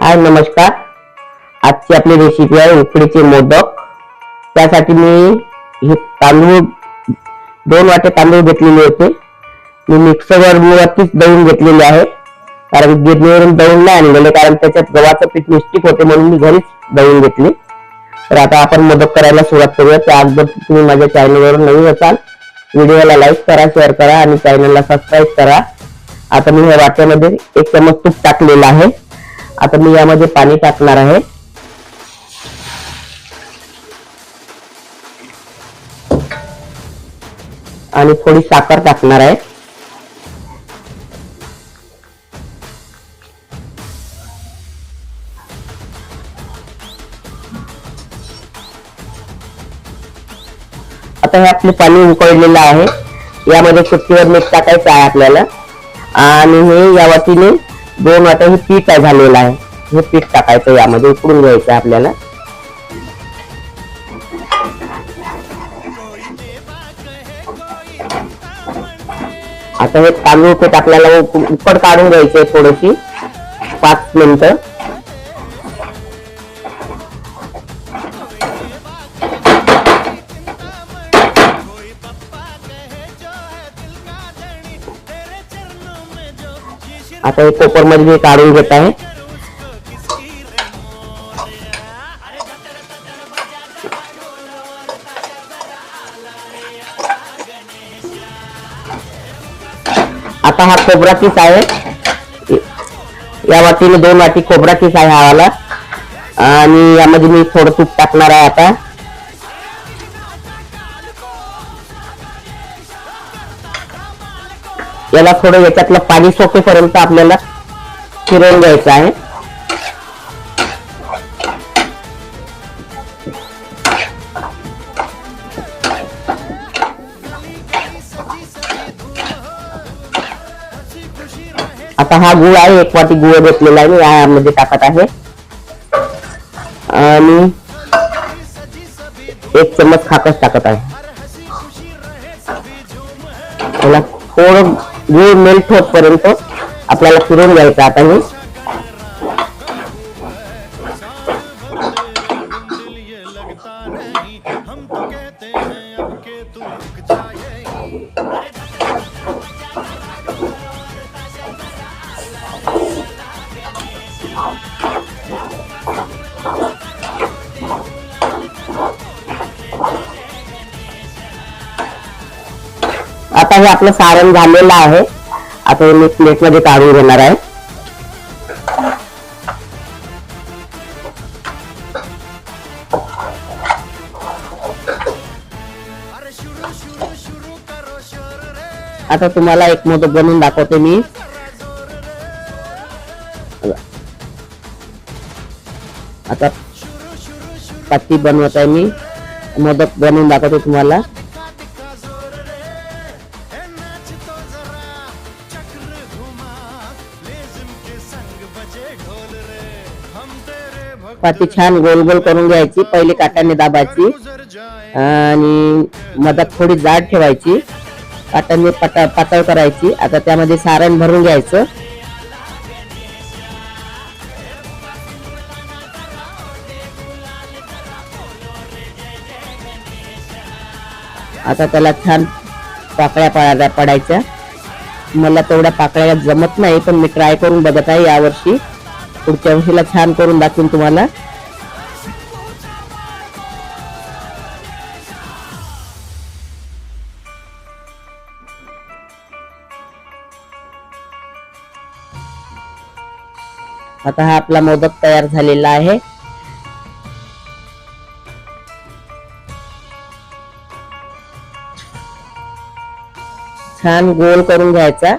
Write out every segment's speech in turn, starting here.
हाय नमस्कार. आजची आपली रेसिपी आहे उकडीचे मोदक. त्यासाठी मी हे तांदूळ 2 वाटे तांदूळ घेतलेले होते. मी मिक्सरवर वरतीच दळून घेतलेले आहे, कारण गिरणीवरून दळून नाही आणलेले, कारण त्याच्यात गव्हाचं पीठ मिस्टेक होते म्हणून मी घरीच दळून घेतले. तर आता आपण मोदक करायला सुरुवात करूया. त्या अगोदर तुम्ही माझ्या चॅनलवर नवीन असाल, व्हिडिओला लाईक करा, शेअर करा आणि चॅनलला सबस्क्राईब करा. आता मी या वाट्यामध्ये 1 चमच तूप टाकलेलं आहे. आता मी यामध्ये पाणी टाकणार आहे. आणि थोडी साखर टाकणार आहे. आता हे आपले पाणी उकळलेलं आहे. यामध्ये चुटकीवर मीठ टाकायचं आहे आपल्याला. आणि हे या वाटीने 2 वाटे हे पीठ झालेलं आहे. हे पीठ टाकायचं, यामध्ये उकडून घ्यायचं आपल्याला. आता हे तांदूळ पीठ आपल्याला उकड काढून घ्यायचे थोडीशी 5 मिनिटं. आता हे कोपर मध्ये मी काढून घेत आहे. आता हा खोबरा किस आहे. या वाटीने 2 वाटी खोबरा किस आहे हा वाला. आणि यामध्ये मी थोडं तूप टाकणार आहे. आता याला थोडं याच्यातलं पाणी सोकेपर्यंत आपल्याला फिरवून घ्यायचं आहे. आता हा गूळ आहे, 1 वाटी गूळ घेतलेला आहे मी यामध्ये टाकत आहे. आणि 1 चमच खाकस टाकत आहे. त्याला थोडं गूळ मेल्ट होतपर्यंत आपल्याला फिरवून घ्यायचं. आता हे आता हे आपलं सारण झालेलं आहे. आता मी प्लेट मध्ये काढून घेणार आहे. आता तुम्हाला एक मोदक बनवून दाखवते मी. आता पत्ती बनवत आहे मी. मोदक बनवून दाखवते तुम्हाला. पाती छान गोल गोल करून घ्यायची. पहिले काट्याने दाबायची आणि मधात थोडी जाड ठेवायची. काट्याने पातळ करायची. आता त्यामध्ये सारण भरून घ्यायचं. आता त्याला छान पाकळ्या पडायच्या. मला तेवढ्या पाकळ्या जमत नाही, पण मी ट्राय करून बघत आहे यावर्षी. पुढच्या वर्षीला छान करून दाखवून तुम्हाला. आता हा आपला मोदक तयार झालेला आहे. छान गोल करून घ्यायचा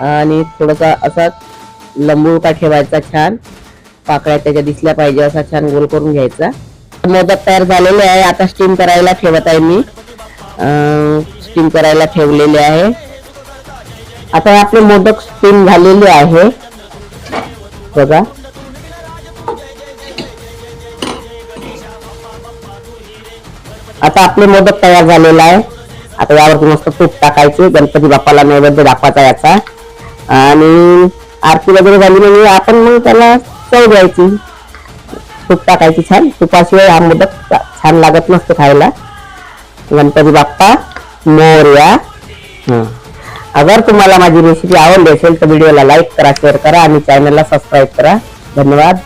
आणि थोडासा असा लंबूळका ठेवायचा. छान पाकळ्या त्याच्या दिसल्या पाहिजे असा छान गोल करून घ्यायचा. मोदक तयार झालेले आहे. आता स्टीम करायला ठेवत आहे मी. स्टीम करायला ठेवलेले आहे. आता आपले मोदक स्टीम झालेले आहे बघा. आता आपले मोदक तयार झालेला आहे. आता यावरती मस्त तूप टाकायचे. गणपती बाप्पाला नैवेद्य दाखवायचा याचा. आणि आरती वगैरे झाली म्हणजे आपण मग त्याला चव द्यायची, तूप टाकायची छान. तुपाशिवाय हा मोदक छान लागत नसतो खायला. गणपती बाप्पा मोरया. अगर तुम्हाला माझी रेसिपी आवडली असेल तर व्हिडिओला लाईक करा, शेअर करा आणि चॅनलला सबस्क्राईब करा. धन्यवाद.